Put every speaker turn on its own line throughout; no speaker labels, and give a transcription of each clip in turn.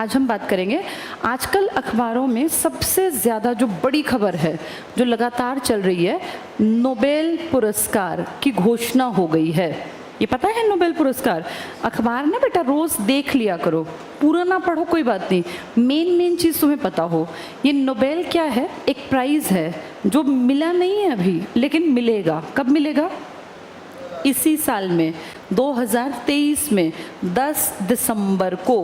आज हम बात करेंगे आजकल अखबारों में सबसे ज़्यादा जो बड़ी खबर है, जो लगातार चल रही है, नोबेल पुरस्कार की घोषणा हो गई है। ये पता है नोबेल पुरस्कार? अखबार ना बेटा रोज देख लिया करो, पूरा ना पढ़ो कोई बात नहीं, मेन चीज़ तुम्हें पता हो। ये नोबेल क्या है? एक प्राइज़ है जो मिला नहीं है अभी, लेकिन मिलेगा। कब मिलेगा? इसी साल में 2023 में 10 दिसंबर को।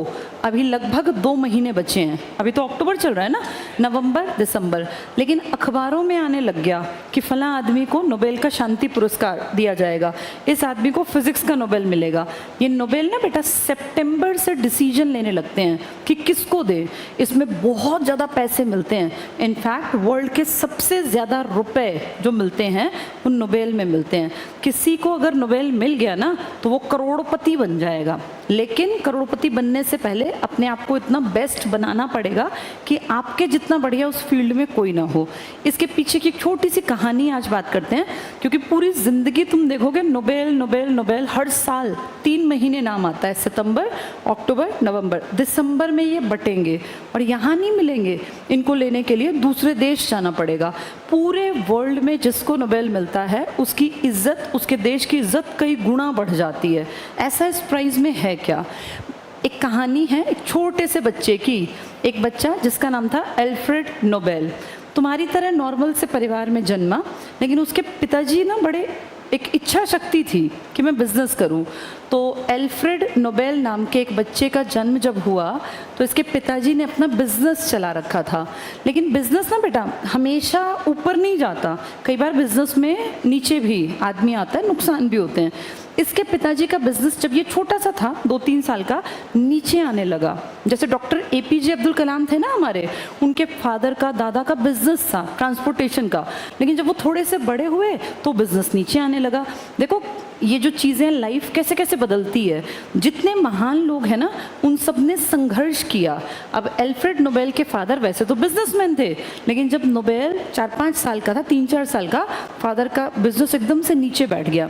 अभी लगभग 2 महीने बचे हैं, अभी तो अक्टूबर चल रहा है ना, नवंबर दिसंबर। लेकिन अखबारों में आने लग गया कि फलां आदमी को नोबेल का शांति पुरस्कार दिया जाएगा, इस आदमी को फिजिक्स का नोबेल मिलेगा। ये नोबेल ना बेटा सितंबर से डिसीजन लेने लगते हैं कि किसको दे। इसमें बहुत ज़्यादा पैसे मिलते हैं। इनफैक्ट वर्ल्ड के सबसे ज़्यादा रुपए जो मिलते हैं वो नोबेल में मिलते हैं। किसी को अगर नोबेल मिल गया ना तो वो करोड़पति बन जाएगा। लेकिन करोड़पति बनने से पहले अपने आप को इतना बेस्ट बनाना पड़ेगा कि आपके जितना बढ़िया उस फील्ड में कोई ना हो। इसके पीछे की एक छोटी सी कहानी आज बात करते हैं, क्योंकि पूरी ज़िंदगी तुम देखोगे नोबेल नोबेल नोबेल, हर साल 3 महीने नाम आता है, सितंबर, अक्टूबर, नवंबर। दिसंबर में ये बटेंगे और यहाँ नहीं मिलेंगे। इनको लेने के लिए दूसरे देश जाना पड़ेगा। पूरे वर्ल्ड में जिसको नोबेल मिलता है उसकी इज्जत, उसके देश की इज्जत कई गुना बढ़ जाती है। ऐसा इस प्राइज़ में है क्या? एक कहानी है एक छोटे से बच्चे की। एक बच्चा जिसका नाम था एल्फ्रेड नोबेल, तुम्हारी तरह नॉर्मल से परिवार में जन्मा, लेकिन उसके पिताजी ना बड़े एक इच्छा शक्ति थी कि मैं बिज़नेस करूं। तो एल्फ्रेड नोबेल नाम के एक बच्चे का जन्म जब हुआ तो इसके पिताजी ने अपना बिज़नेस चला रखा था। लेकिन बिज़नेस ना बेटा हमेशा ऊपर नहीं जाता, कई बार बिज़नेस में नीचे भी आदमी आता है, नुकसान भी होते हैं। इसके पिताजी का बिज़नेस जब ये छोटा सा था, 2-3 साल का, नीचे आने लगा। जैसे डॉक्टर APJ अब्दुल कलाम थे ना हमारे, उनके फादर का, दादा का बिज़नेस था ट्रांसपोर्टेशन का। लेकिन जब वो थोड़े से बड़े हुए तो बिज़नेस नीचे आने लगा। देखो ये जो चीज़ें लाइफ कैसे कैसे बदलती है। जितने महान लोग हैं ना उन सब ने संघर्ष किया। अब एल्फ्रेड नोबेल के फादर वैसे तो बिजनेसमैन थे, लेकिन जब नोबेल 4-5 साल का था, 3-4 साल का, फादर का बिजनेस एकदम से नीचे बैठ गया।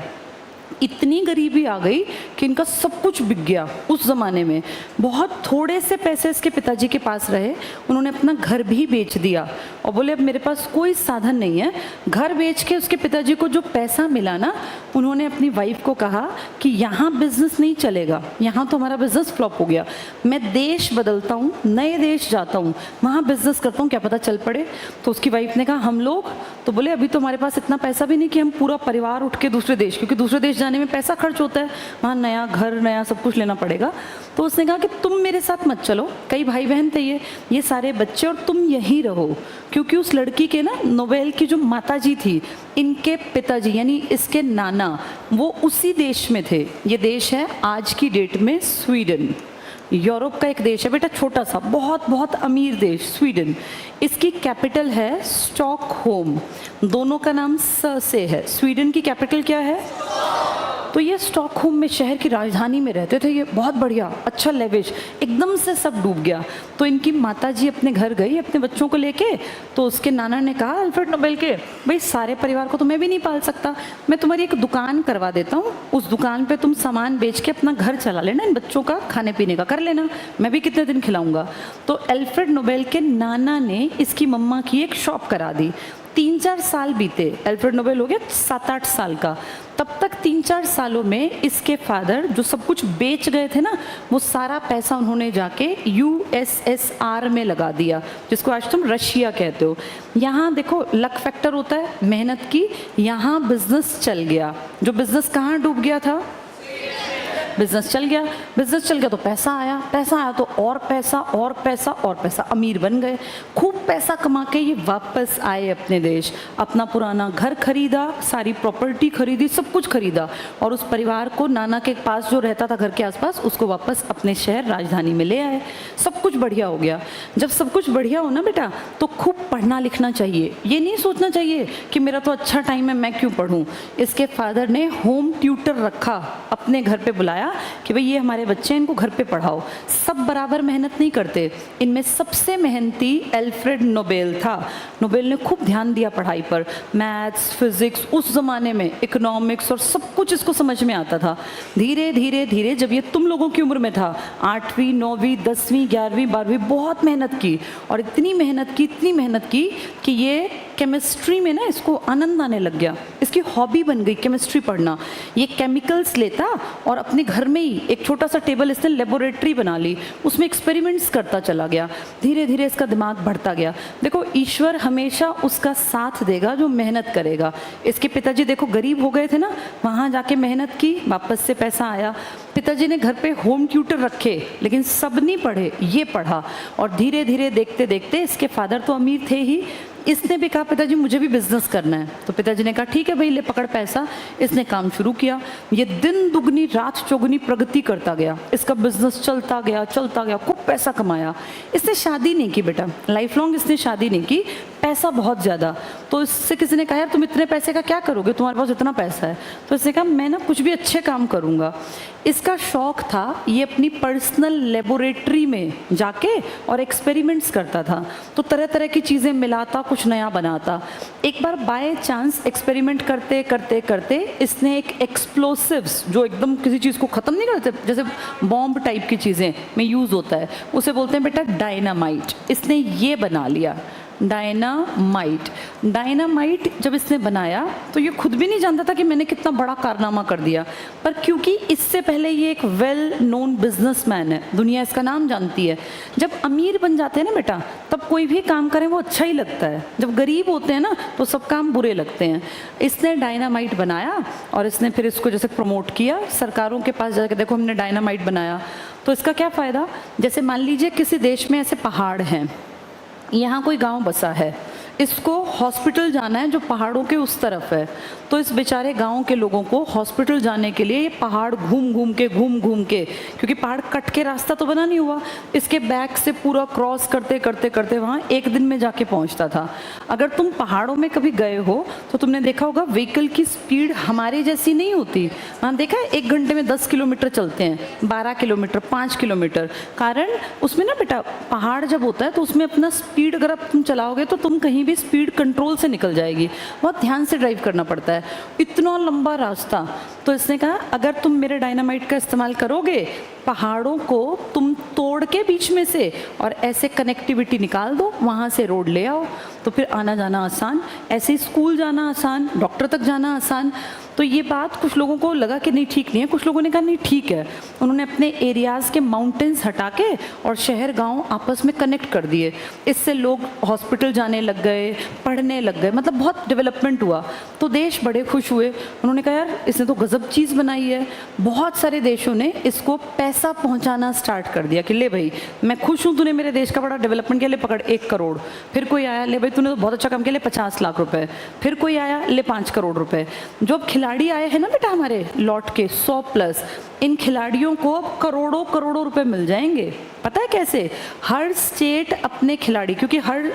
इतनी गरीबी आ गई कि इनका सब कुछ बिक गया। उस ज़माने में बहुत थोड़े से पैसे इसके पिताजी के पास रहे। उन्होंने अपना घर भी बेच दिया और बोले अब मेरे पास कोई साधन नहीं है। घर बेच के उसके पिताजी को जो पैसा मिला ना, उन्होंने अपनी वाइफ को कहा कि यहाँ बिज़नेस नहीं चलेगा, यहाँ तो हमारा बिज़नेस फ्लॉप हो गया, मैं देश बदलता हूँ, नए देश जाता हूँ, वहाँ बिज़नेस करता हूँ, क्या पता चल पड़े। तो उसकी वाइफ ने कहा हम लोग? तो बोले अभी तो हमारे पास इतना पैसा भी नहीं कि हम पूरा परिवार उठ के दूसरे देश, क्योंकि दूसरे देश जाने में पैसा खर्च होता है, वहाँ नया घर, नया सब कुछ लेना पड़ेगा। तो उसने कहा कि तुम मेरे साथ मत चलो, कई भाई बहन थे ये सारे बच्चे, और तुम यहीं रहो। क्योंकि उस लड़की के ना, नोबेल की जो माताजी थी, इनके पिताजी यानी इसके नाना, वो उसी देश में थे। ये देश है आज की डेट में स्वीडन। यूरोप का एक देश है बेटा, छोटा सा, बहुत बहुत अमीर देश स्वीडन। इसकी कैपिटल है स्टॉकहोम। दोनों का नाम स से है। स्वीडन की कैपिटल क्या है? तो ये स्टॉकहोम में, शहर की राजधानी में रहते थे ये, बहुत बढ़िया, अच्छा लेविश। एकदम से सब डूब गया। तो इनकी माताजी अपने घर गई अपने बच्चों को लेके। तो उसके नाना ने कहा अल्फ्रेड नोबेल के, भाई सारे परिवार को तो मैं भी नहीं पाल सकता, मैं तुम्हारी एक दुकान करवा देता हूँ, उस दुकान पे तुम सामान बेच के अपना घर चला लेना, इन बच्चों का खाने पीने का कर लेना, मैं भी कितने दिन खिलाऊंगा। तो अल्फ्रेड नोबेल के नाना ने इसकी मम्मा की एक शॉप करा दी। 3-4 साल बीते, अल्फ्रेड नोबेल हो गया 7-8 साल का। तब तक 3-4 सालों में इसके फादर जो सब कुछ बेच गए थे ना, वो सारा पैसा उन्होंने जाके USSR में लगा दिया, जिसको आज तुम रशिया कहते हो। यहाँ देखो लक फैक्टर होता है, मेहनत की, यहाँ बिजनेस चल गया। जो बिजनेस कहाँ डूब गया था? बिजनेस चल गया। बिजनेस चल गया तो पैसा आया, पैसा आया तो और पैसा और पैसा और पैसा, अमीर बन गए। खूब पैसा कमा के ये वापस आए अपने देश, अपना पुराना घर खरीदा, सारी प्रॉपर्टी खरीदी, सब कुछ खरीदा, और उस परिवार को, नाना के पास जो रहता था घर के आसपास, उसको वापस अपने शहर राजधानी में ले आए। सब कुछ बढ़िया हो गया। जब सब कुछ बढ़िया हो ना बेटा, तो खूब पढ़ना लिखना चाहिए। ये नहीं सोचना चाहिए कि मेरा तो अच्छा टाइम है, मैं क्यों पढ़ूँ। इसके फादर ने होम ट्यूटर रखा, अपने घर पे बुलाया बताया कि भाई ये हमारे बच्चे हैं, इनको घर पे पढ़ाओ। सब बराबर मेहनत नहीं करते, इनमें सबसे मेहनती अल्फ्रेड नोबेल था। नोबेल ने खूब ध्यान दिया पढ़ाई पर, मैथ्स, फिजिक्स, उस ज़माने में इकोनॉमिक्स और सब कुछ इसको समझ में आता था। धीरे धीरे धीरे जब ये तुम लोगों की उम्र में था, 8वीं 9वीं 10वीं 11वीं 12वीं, बहुत मेहनत की, और इतनी मेहनत की कि ये केमिस्ट्री में ना इसको आनंद आने लग गया, इसकी हॉबी बन गई केमिस्ट्री पढ़ना। ये केमिकल्स लेता और अपने घर में ही एक छोटा सा टेबल इसने लेबोरेटरी बना ली, उसमें एक्सपेरिमेंट्स करता चला गया। धीरे धीरे इसका दिमाग बढ़ता गया। देखो, ईश्वर हमेशा उसका साथ देगा जो मेहनत करेगा। इसके पिताजी देखो गरीब हो गए थे ना, वहाँ जाके मेहनत की, वापस से पैसा आया। पिताजी ने घर पे होम ट्यूटर रखे, लेकिन सब नहीं पढ़े, ये पढ़ा। और धीरे धीरे देखते देखते, इसके फादर तो अमीर थे ही, इसने भी कहा पिताजी मुझे भी बिजनेस करना है। तो पिताजी ने कहा ठीक है भाई, ले पकड़ पैसा। इसने काम शुरू किया। ये दिन दुगनी रात चौगुनी प्रगति करता गया, इसका बिजनेस चलता गया, खूब पैसा कमाया। इसने शादी नहीं की बेटा, लाइफ लॉन्ग इसने शादी नहीं की, पैसा बहुत ज़्यादा। तो इससे किसी ने कहा यार तुम इतने पैसे का क्या करोगे, तुम्हारे पास इतना पैसा है। तो इसने कहा मैं ना कुछ भी अच्छे काम करूँगा। इसका शौक था, ये अपनी पर्सनल लेबोरेटरी में जाके और एक्सपेरिमेंट्स करता था। तो तरह तरह की चीज़ें मिलाता, कुछ नया बनाता। एक बार बाय चांस एक्सपेरिमेंट करते करते करते इसने एक एक्सप्लोसिव्स, जो एकदम किसी चीज़ को ख़त्म नहीं करते, जैसे बॉम्ब टाइप की चीज़ें में यूज़ होता है, उसे बोलते हैं बेटा डायनामाइट। इसने ये बना लिया, डायनामाइट। डायनामाइट जब इसने बनाया तो ये खुद भी नहीं जानता था कि मैंने कितना बड़ा कारनामा कर दिया, पर क्योंकि इससे पहले ये एक वेल नोन बिजनेसमैन है, दुनिया इसका नाम जानती है। जब अमीर बन जाते हैं ना बेटा, तब कोई भी काम करें वो अच्छा ही लगता है। जब गरीब होते हैं ना तो सब काम बुरे लगते हैं। इसने डायनामाइट बनाया और इसने फिर इसको जैसे प्रमोट किया, सरकारों के पास जाकर देखो हमने डायनामाइट बनाया। तो इसका क्या फ़ायदा, जैसे मान लीजिए किसी देश में ऐसे पहाड़ हैं, यहाँ कोई गांव बसा है, इसको हॉस्पिटल जाना है जो पहाड़ों के उस तरफ है। तो इस बेचारे गांव के लोगों को हॉस्पिटल जाने के लिए ये पहाड़ घूम घूम के, क्योंकि पहाड़ कट के रास्ता तो बना नहीं हुआ, इसके बैक से पूरा क्रॉस करते करते करते वहाँ एक दिन में जाके पहुँचता था। अगर तुम पहाड़ों में कभी गए हो तो तुमने देखा होगा व्हीकल की स्पीड हमारे जैसी नहीं होती। वहाँ देखा है 1 घंटे में 10 किलोमीटर चलते हैं, 12 किलोमीटर, 5 किलोमीटर। कारण उसमें ना बेटा, पहाड़ जब होता है तो उसमें अपना स्पीड अगर आप तुम चलाओगे तो तुम कहीं भी स्पीड कंट्रोल से निकल जाएगी, बहुत ध्यान से ड्राइव करना पड़ता है, इतना लंबा रास्ता। तो इसने कहा अगर तुम मेरे डायनामाइट का इस्तेमाल करोगे, पहाड़ों को तुम तोड़ के बीच में से और ऐसे कनेक्टिविटी निकाल दो, वहाँ से रोड ले आओ, तो फिर आना जाना आसान, ऐसे ही स्कूल जाना आसान, डॉक्टर तक जाना आसान। तो ये बात कुछ लोगों को लगा कि नहीं ठीक नहीं है, कुछ लोगों ने कहा नहीं ठीक है। उन्होंने अपने एरियाज़ के माउंटेन्स हटा के और शहर गांव आपस में कनेक्ट कर दिए। इससे लोग हॉस्पिटल जाने लग गए, पढ़ने लग गए, मतलब बहुत डेवलपमेंट हुआ। तो देश बड़े खुश हुए, उन्होंने कहा यार इसने तो गजब चीज़ बनाई है। बहुत सारे देशों ने इसको पैसा पहुँचाना स्टार्ट कर दिया कि ले भाई मैं खुश हूँ, तूने मेरे देश का बड़ा डेवलपमेंट किया, ले पकड़ 1 करोड़। फिर कोई आया, ले भाई तूने तो बहुत अच्छा काम किया, ले 50 लाख रुपए। फिर कोई आया, ले 5 करोड़ रुपए। जो खिलाड़ी आए हैं ना बेटा हमारे लौट के 100+, इन खिलाड़ियों को करोड़ों करोड़ों रुपए मिल जाएंगे। पता है कैसे? हर स्टेट अपने खिलाड़ी, क्योंकि हर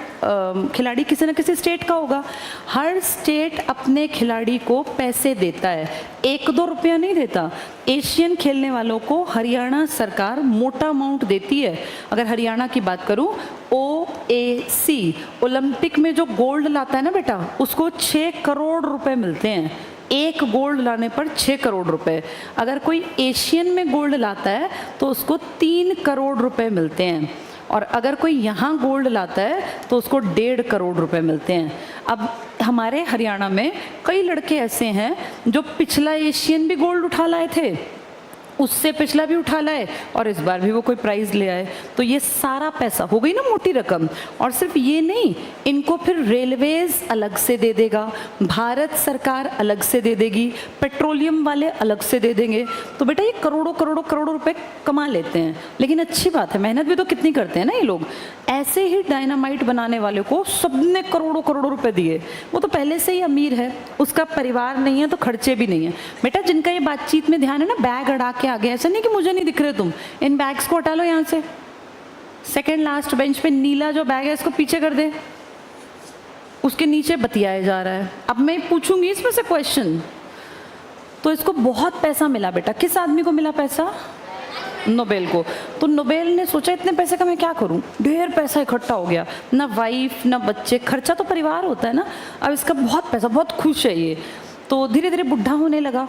खिलाड़ी किसी न किसी स्टेट का होगा, हर स्टेट अपने खिलाड़ी को पैसे देता है, 1-2 रुपया नहीं देता। एशियन खेलने वालों को हरियाणा सरकार मोटा अमाउंट देती है। अगर हरियाणा की बात करूं, OAC ओलंपिक में जो गोल्ड लाता है ना बेटा, उसको 6 करोड़ रुपए मिलते हैं। 1 गोल्ड लाने पर 6 करोड़ रुपए। अगर कोई एशियन में गोल्ड लाता है तो उसको 3 करोड़ रुपए मिलते हैं, और अगर कोई यहाँ गोल्ड लाता है तो उसको 1.5 करोड़ रुपए मिलते हैं। अब हमारे हरियाणा में कई लड़के ऐसे हैं जो पिछला एशियन भी गोल्ड उठा लाए थे, उससे पिछला भी उठा लाए, और इस बार भी वो कोई प्राइज़ ले आए। तो ये सारा पैसा हो गई ना मोटी रकम। और सिर्फ ये नहीं, इनको फिर रेलवेज अलग से दे देगा, भारत सरकार अलग से दे देगी, पेट्रोलियम वाले अलग से दे देंगे। तो बेटा ये करोड़ों करोड़ों करोड़ों रुपए कमा लेते हैं। लेकिन अच्छी बात है, मेहनत भी तो कितनी करते हैं ना ये लोग। ऐसे ही डायनामाइट बनाने वाले को सबने करोड़ों करोड़ों रुपए दिए। वो तो पहले से ही अमीर है, उसका परिवार नहीं है तो खर्चे भी नहीं है। बेटा जिनका ये बातचीत में ध्यान है ना, बैग अड़ा के आगे, ऐसा नहीं कि मुझे नहीं दिख रहे तुम, इन बैग्स को हटा लो यहाँ से। सेकंड लास्ट बेंच पे नीला जो बैग है इसको पीछे कर दे, उसके नीचे बतियाया जा रहा है। अब मैं पूछूंगी इसमें से क्वेश्चन, तो इसको बहुत पैसा मिला बेटा। किस आदमी को मिला पैसा? नोबेल को। तो नोबेल ने सोचा इतने पैसे का मैं क्या करूं, ढेर पैसा इकट्ठा हो गया, ना वाइफ ना बच्चे, खर्चा तो परिवार होता है ना, अब इसका बहुत पैसा, बहुत खुश है ये। तो धीरे धीरे बुढ़ा होने लगा।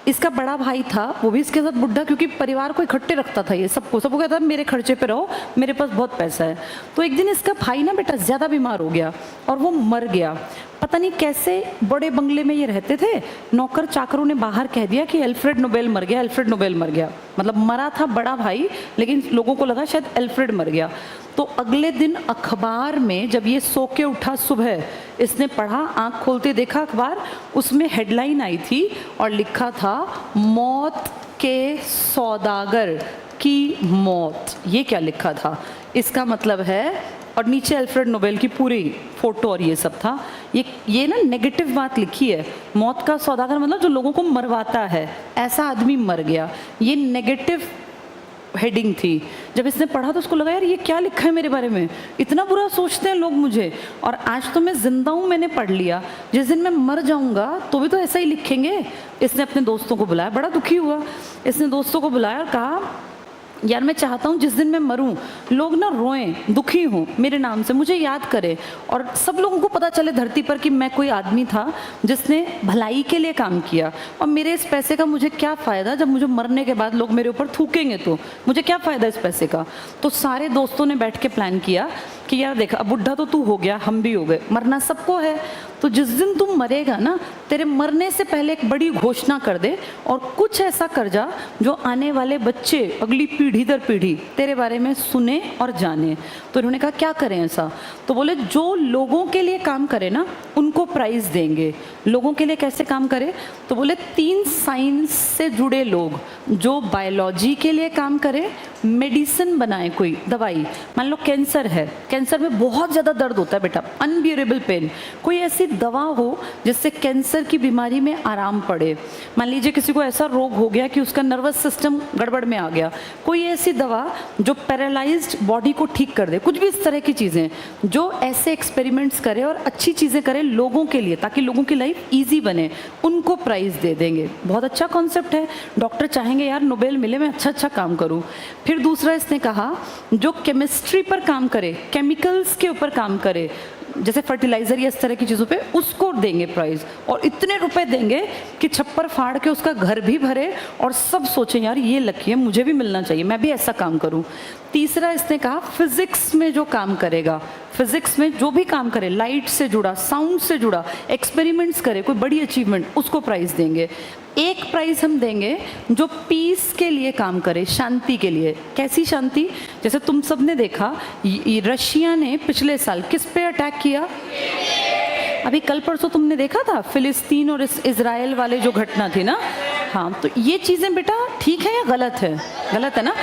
इसका बड़ा भाई था, वो भी इसके साथ बुढ़ा, क्योंकि परिवार को इकट्ठे रखता था ये, सबको कहता था मेरे खर्चे पे रहो, मेरे पास बहुत पैसा है। तो एक दिन इसका भाई ना बेटा ज़्यादा बीमार हो गया और वो मर गया। पता नहीं कैसे, बड़े बंगले में ये रहते थे, नौकर चाकरों ने बाहर कह दिया कि अल्फ्रेड नोबेल मर गया, अल्फ्रेड नोबेल मर गया। मतलब मरा था बड़ा भाई, लेकिन लोगों को लगा शायद अल्फ्रेड मर गया। तो अगले दिन अखबार में जब ये सो के उठा सुबह, इसने पढ़ा, आंख खोलते देखा अखबार, उसमें हेडलाइन आई थी और लिखा था मौत के सौदागर की मौत। ये क्या लिखा था, इसका मतलब है, और नीचे अल्फ्रेड नोबेल की पूरी फोटो और ये सब था। ये ना नेगेटिव बात लिखी है, मौत का सौदागर मतलब जो लोगों को मरवाता है, ऐसा आदमी मर गया। ये नेगेटिव हेडिंग थी। जब इसने पढ़ा तो उसको लगा यार ये क्या लिखा है मेरे बारे में, इतना बुरा सोचते हैं लोग मुझे, और आज तो मैं जिंदा हूँ, मैंने पढ़ लिया, जिस दिन मैं मर जाऊंगा तो भी तो ऐसा ही लिखेंगे। इसने अपने दोस्तों को बुलाया, बड़ा दुखी हुआ, इसने दोस्तों को बुलाया और कहा यार मैं चाहता हूँ जिस दिन मैं मरूं लोग ना रोएं, दुखी हों मेरे नाम से, मुझे याद करें, और सब लोगों को पता चले धरती पर कि मैं कोई आदमी था जिसने भलाई के लिए काम किया। और मेरे इस पैसे का मुझे क्या फ़ायदा, जब मुझे मरने के बाद लोग मेरे ऊपर थूकेंगे तो मुझे क्या फ़ायदा इस पैसे का। तो सारे दोस्तों ने बैठ के प्लान किया कि यार देख, अब बुढ़ा तो तू हो गया, हम भी हो गए, मरना सबको है, तो जिस दिन तू मरेगा ना, तेरे मरने से पहले एक बड़ी घोषणा कर दे और कुछ ऐसा कर जा जो आने वाले बच्चे, अगली पीढ़ी दर पीढ़ी तेरे बारे में सुने और जाने। तो इन्होंने कहा क्या करें ऐसा, तो बोले जो लोगों के लिए काम करे ना उनको प्राइज़ देंगे। लोगों के लिए कैसे काम करे, तो बोले 3 साइंस से जुड़े लोग, जो बायोलॉजी के लिए काम करे, मेडिसिन बनाए कोई दवाई, मान लो कैंसर है, कैंसर में बहुत ज़्यादा दर्द होता है बेटा, अनबियरेबल पेन, कोई ऐसी दवा हो जिससे कैंसर की बीमारी में आराम पड़े। मान लीजिए किसी को ऐसा रोग हो गया कि उसका नर्वस सिस्टम गड़बड़ में आ गया, कोई ऐसी दवा जो पैरालाइज्ड बॉडी को ठीक कर दे, कुछ भी इस तरह की चीज़ें, जो ऐसे एक्सपेरिमेंट्स करे और अच्छी चीज़ें करे लोगों के लिए, ताकि लोगों की लाइफ ईजी बने, उनको प्राइज़ दे देंगे। बहुत अच्छा कॉन्सेप्ट है। डॉक्टर चाहेंगे यार नोबेल मिले, मैं अच्छा काम करूँ। फिर दूसरा इसने कहा जो केमिस्ट्री पर काम करे, केमिकल्स के ऊपर काम करे, जैसे फर्टिलाइजर या इस तरह की चीज़ों पे, उसको देंगे प्राइज़, और इतने रुपए देंगे कि छप्पर फाड़ के उसका घर भी भरे और सब सोचें यार ये लकी है, मुझे भी मिलना चाहिए, मैं भी ऐसा काम करूं। तीसरा इसने कहा फिजिक्स में जो काम करेगा, फिजिक्स में जो भी काम करे, लाइट से जुड़ा, साउंड से जुड़ा, एक्सपेरिमेंट्स करे, कोई बड़ी अचीवमेंट, उसको प्राइज़ देंगे। एक प्राइज़ हम देंगे जो पीस के लिए काम करे, शांति के लिए। कैसी शांति, जैसे तुम सब ने देखा रशिया ने पिछले साल किस पे अटैक किया, अभी कल परसों तुमने देखा था फिलिस्तीन और इजराइल वाले जो घटना थी ना। हाँ, तो ये चीज़ें बेटा ठीक है या गलत है? गलत है ना।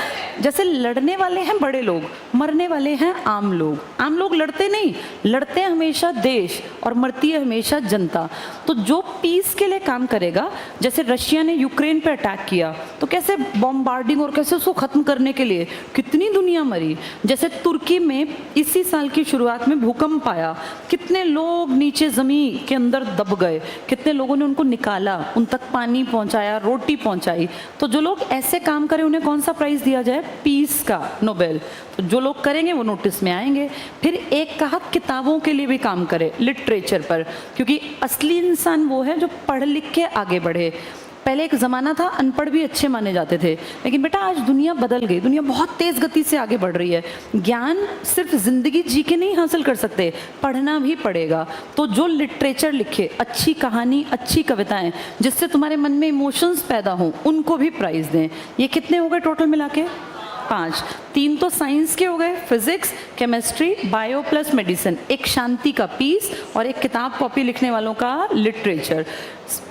जैसे लड़ने वाले हैं बड़े लोग, मरने वाले हैं आम लोग। आम लोग लड़ते नहीं, लड़ते हैं हमेशा देश और मरती है हमेशा जनता। तो जो पीस के लिए काम करेगा, जैसे रशिया ने यूक्रेन पे अटैक किया तो कैसे बॉम्बार्डिंग और कैसे उसको ख़त्म करने के लिए कितनी दुनिया मरी। जैसे तुर्की में इसी साल की शुरुआत में भूकंप आया, कितने लोग नीचे ज़मीन के अंदर दब गए, कितने लोगों ने उनको निकाला, उन तक पानी पहुँचाया, रोटी पहुँचाई। तो जो लोग ऐसे काम करें उन्हें कौन सा प्राइज़ दिया जाए? पीस का, नोबेल। तो जो लोग करेंगे वो नोटिस में आएंगे। फिर एक कहा किताबों के लिए भी काम करे, लिटरेचर पर, क्योंकि असली इंसान वो है जो पढ़ लिख के आगे बढ़े। पहले एक ज़माना था अनपढ़ भी अच्छे माने जाते थे, लेकिन बेटा आज दुनिया बदल गई, दुनिया बहुत तेज़ गति से आगे बढ़ रही है। ज्ञान सिर्फ ज़िंदगी जी के नहीं हासिल कर सकते, पढ़ना भी पड़ेगा। तो जो लिटरेचर लिखे, अच्छी कहानी, अच्छी कविताएं, जिससे तुम्हारे मन में इमोशंस पैदा हों, उनको भी प्राइज़ दें। ये कितने हो गए टोटल मिला के? 5। 3 तो साइंस के हो गए, physics, chemistry, bio plus medicine, एक शांति का पीस, और एक किताब कॉपी लिखने वालों का लिटरेचर।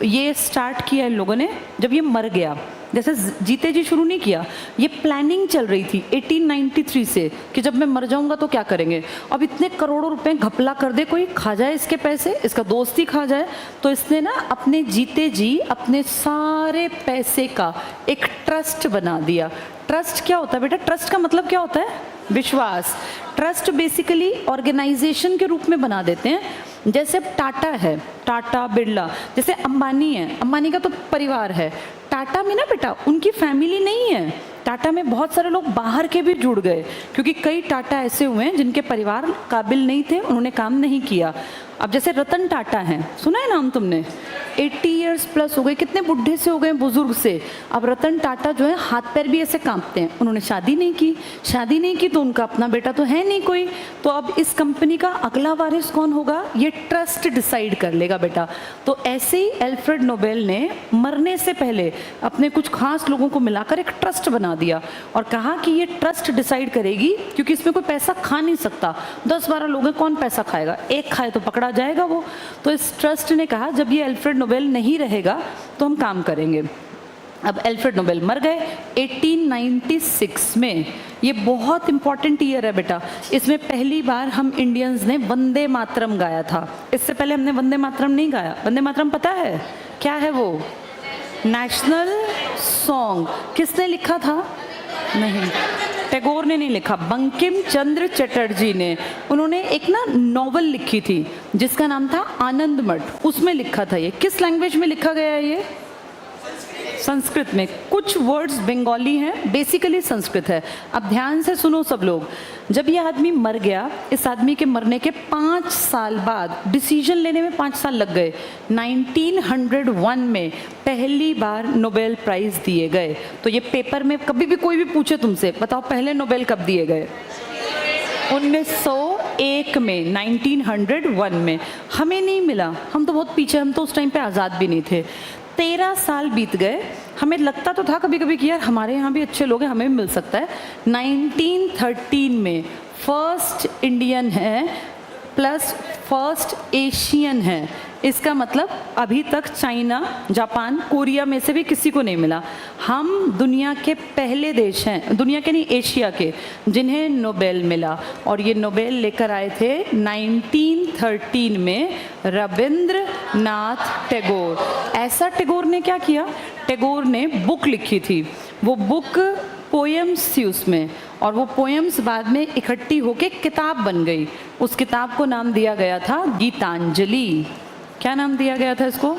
ये स्टार्ट किया इन लोगों ने जब ये मर गया। जैसे जीते जी शुरू नहीं किया, ये प्लानिंग चल रही थी 1893 से कि जब मैं मर जाऊंगा तो क्या करेंगे। अब इतने करोड़ों रुपए घपला कर दे, कोई खा जाए इसके पैसे, इसका दोस्त ही खा जाए। तो इसने ना अपने जीते जी अपने सारे पैसे का एक ट्रस्ट बना दिया। ट्रस्ट क्या होता है बेटा? ट्रस्ट का मतलब क्या होता है? विश्वास। ट्रस्ट बेसिकली ऑर्गेनाइजेशन के रूप में बना देते हैं जैसे अब टाटा है, टाटा बिरला, जैसे अंबानी है, अंबानी का तो परिवार है। टाटा में ना बेटा उनकी फैमिली नहीं है, टाटा में बहुत सारे लोग बाहर के भी जुड़ गए, क्योंकि कई टाटा ऐसे हुए हैं जिनके परिवार काबिल नहीं थे, उन्होंने काम नहीं किया। अब जैसे रतन टाटा हैं, सुना है नाम तुमने? 80 ईयर्स प्लस हो गए, कितने बुढ़े से हो गए, बुजुर्ग से। अब रतन टाटा जो है हाथ पैर भी ऐसे कांपते हैं, उन्होंने शादी नहीं की, शादी नहीं की तो उनका अपना बेटा तो है नहीं कोई, तो अब इस कंपनी का अगला वारिस कौन होगा, ये ट्रस्ट डिसाइड कर लेगा बेटा। तो ऐसे ही अल्फ्रेड नोबेल ने मरने से पहले अपने कुछ खास लोगों को मिलाकर एक ट्रस्ट बना दिया और कहा कि ये ट्रस्ट डिसाइड करेगी, क्योंकि इसमें कोई पैसा खा नहीं सकता, 10-12 लोग हैं, कौन पैसा खाएगा, एक खाए तो पकड़ा जाएगा वो। तो इस ट्रस्ट ने कहा जब ये अल्फ्रेड नोबेल नहीं रहेगा तो हम काम करेंगे। अब अल्फ्रेड नोबेल मर गए 1896 में। ये बहुत इंपॉर्टेंट ईयर है बेटा, इसमें पहली बार हम इंडियंस ने वंदे मातरम गाया था। इससे पहले हमने वंदे मातरम नहीं गाया। वंदे मातरम पता है क्या है? वो नेशनल सॉन्ग किसने लिखा था? नहीं, टैगोर ने नहीं लिखा, बंकिम चंद्र चटर्जी ने। उन्होंने एक ना नॉवल लिखी थी जिसका नाम था आनंद मठ, उसमें लिखा था। ये किस लैंग्वेज में लिखा गया है? ये संस्कृत में, कुछ वर्ड्स बंगाली हैं, बेसिकली संस्कृत है। अब ध्यान से सुनो सब लोग। जब ये आदमी मर गया, इस आदमी के मरने के 5 साल बाद, डिसीजन लेने में 5 साल लग गए, 1901 में पहली बार नोबेल प्राइज दिए गए। तो ये पेपर में कभी भी कोई भी पूछे तुमसे, बताओ पहले नोबेल कब दिए गए? 1901 में, 1901 में। हमें नहीं मिला, हम तो बहुत पीछे, हम तो उस टाइम पे आज़ाद भी नहीं थे। 13 साल बीत गए, हमें लगता तो था कभी कभी कि यार हमारे यहाँ भी अच्छे लोग हैं, हमें भी मिल सकता है। 1913 में फर्स्ट इंडियन है प्लस फर्स्ट एशियन है, इसका मतलब अभी तक चाइना, जापान, कोरिया में से भी किसी को नहीं मिला। हम दुनिया के पहले देश हैं, दुनिया के नहीं एशिया के, जिन्हें नोबेल मिला। और ये नोबेल लेकर आए थे 1913 में रविंद्रनाथ टैगोर। ऐसा टैगोर ने क्या किया? टैगोर ने बुक लिखी थी, वो बुक पोएम्स थी उसमें, और वो पोएम्स बाद में इकट्ठी होके किताब बन गई। उस किताब को नाम दिया गया था गीतांजलि। क्या नाम दिया गया था इसको?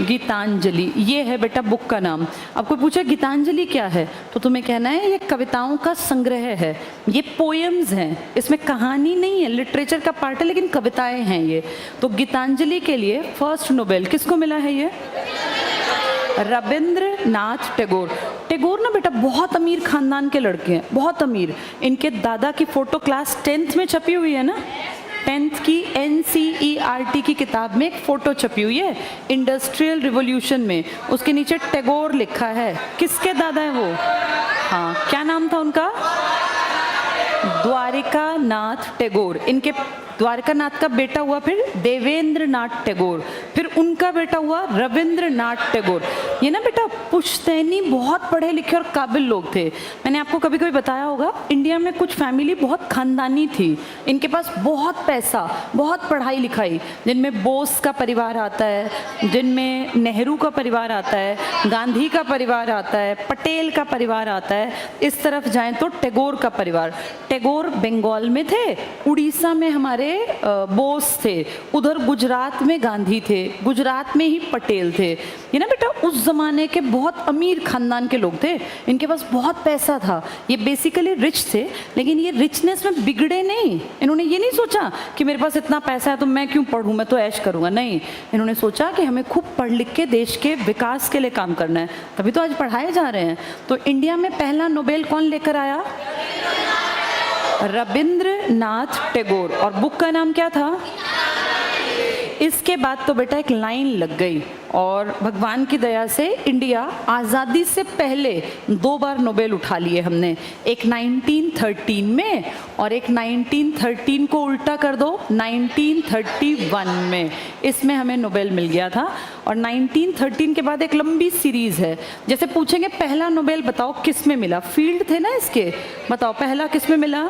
गीतांजलि। ये है बेटा बुक का नाम। अब कोई पूछे गीतांजलि क्या है, तो तुम्हें कहना है ये कविताओं का संग्रह है, ये पोएम्स हैं, इसमें कहानी नहीं है, लिटरेचर का पार्ट है, लेकिन कविताएं हैं ये। तो गीतांजलि के लिए फर्स्ट नोबेल किसको मिला है? ये रविंद्रनाथ टैगोर। टैगोर ना बेटा बहुत अमीर खानदान के लड़के हैं, बहुत अमीर। इनके दादा की फोटो क्लास 10th में छपी हुई है ना, 10th की NCERT की किताब में एक फ़ोटो छपी हुई है इंडस्ट्रियल रिवॉल्यूशन में, उसके नीचे टैगोर लिखा है। किसके दादा है वो? हाँ, क्या नाम था उनका? द्वारिका नाथ टैगोर। इनके द्वारिका नाथ का बेटा हुआ फिर देवेंद्र नाथ टैगोर, फिर उनका बेटा हुआ रविंद्रनाथ टैगोर। ये ना बेटा पुश्तैनी बहुत पढ़े लिखे और काबिल लोग थे। मैंने आपको कभी कभी बताया होगा, इंडिया में कुछ फैमिली बहुत खानदानी थी, इनके पास बहुत पैसा, बहुत पढ़ाई लिखाई, जिनमें बोस का परिवार आता है, जिनमें नेहरू का परिवार आता है, गांधी का परिवार आता है, पटेल का परिवार आता है। इस तरफ जाएं तो टैगोर का परिवार। टैगोर बंगाल में थे, उड़ीसा में हमारे बोस थे, उधर गुजरात में गांधी थे, गुजरात में ही पटेल थे। ये ना बेटा उस जमाने के बहुत अमीर खानदान के लोग थे, इनके पास बहुत पैसा था, ये बेसिकली रिच थे। लेकिन ये रिचनेस में बिगड़े नहीं। इन्होंने ये नहीं सोचा कि मेरे पास इतना पैसा है तो मैं क्यों पढ़ूं, मैं तो ऐश करूंगा। नहीं, इन्होंने सोचा कि हमें खूब पढ़ लिख के देश के विकास के लिए काम करना है, तभी तो आज पढ़ाए जा रहे हैं। तो इंडिया में पहला नोबेल कौन लेकर आया? रविंद्रनाथ टैगोर। और बुक का नाम क्या था? इसके बाद तो बेटा एक लाइन लग गई, और भगवान की दया से इंडिया आज़ादी से पहले 2 बार नोबेल उठा लिए हमने, एक 1913 में और एक 1913 को उल्टा कर दो 1931 में, इसमें हमें नोबेल मिल गया था। और 1913 के बाद एक लंबी सीरीज़ है। जैसे पूछेंगे पहला नोबेल बताओ किस में मिला, फील्ड थे ना इसके, बताओ पहला किस में मिला?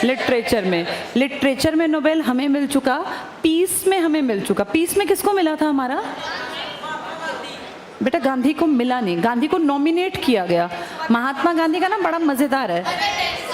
लिटरेचर में। लिटरेचर में नोबेल हमें मिल चुका, पीस में हमें मिल चुका। पीस में किसको मिला था हमारा? बेटा गांधी को मिला नहीं, गांधी को नॉमिनेट किया गया। महात्मा गांधी का ना बड़ा मज़ेदार है,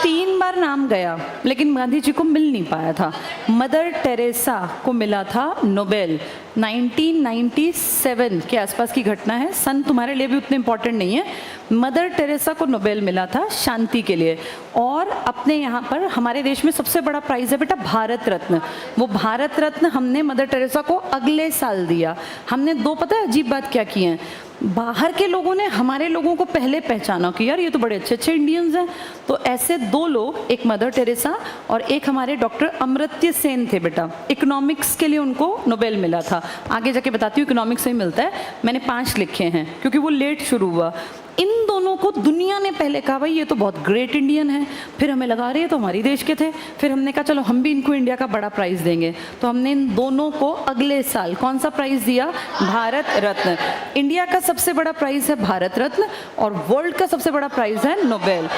3 बार नाम गया लेकिन गांधी जी को मिल नहीं पाया था। मदर टेरेसा को मिला था नोबेल। 1997 के आसपास की घटना है, सन तुम्हारे लिए भी उतने इंपॉर्टेंट नहीं है। मदर टेरेसा को नोबेल मिला था शांति के लिए। और अपने यहाँ पर हमारे देश में सबसे बड़ा प्राइज़ है बेटा भारत रत्न। वो भारत रत्न हमने मदर टेरेसा को अगले साल दिया। हमने दो पता है अजीब बात क्या की है, बाहर के लोगों ने हमारे लोगों को पहले पहचाना कि यार ये तो बड़े अच्छे अच्छे इंडियंस हैं। तो ऐसे दो लोग, एक मदर टेरेसा और एक हमारे डॉक्टर अमर्त्य सेन थे बेटा। इकोनॉमिक्स के लिए उनको नोबेल मिला था। आगे जाके बताती हूँ इकोनॉमिक्स से ही मिलता है। मैंने 5 लिखे हैं क्योंकि वो लेट शुरू हुआ। इन दोनों को दुनिया ने पहले कहा भाई ये तो बहुत ग्रेट इंडियन है, फिर हमें लगा रहे हैं तो हमारी देश के थे, फिर हमने कहा चलो हम भी इनको इंडिया का बड़ा प्राइज़ देंगे। तो हमने इन दोनों को अगले साल कौन सा प्राइज़ दिया? भारत रत्न। इंडिया का सबसे बड़ा प्राइज़ है भारत रत्न और वर्ल्ड का सबसे बड़ा प्राइज़ है नोबेल।